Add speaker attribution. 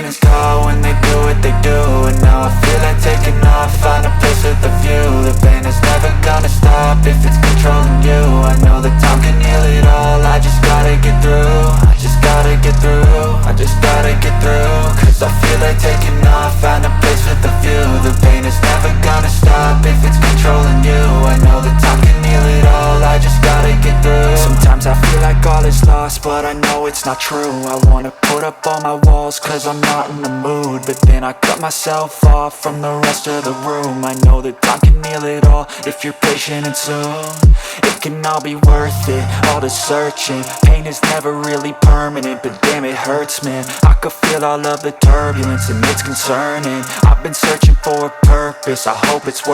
Speaker 1: pain is gone when they do what they do. And now I feel like taking off, find a place with a view. The pain is never gonna stop if it's controlling you. I know that time can heal it all, I just gotta get through. I just gotta get through, I just gotta get through. Cause I feel like taking off, find a place with a view. The pain is never gonna stop if it's controlling you. I know that time can heal it all, I just gotta get through. Sometimes I feel like all is lost, but I know it's not true. I wanna put up all my walls cause I'm not in the mood, but then I cut myself off from the rest of the room. I know that time can heal it all if you're patient and soon. It can all be worth it, all the searching. Pain is never really permanent, but damn it hurts, man. I could feel all of the turbulence and it's concerning. I've been searching for a purpose, I hope it's worth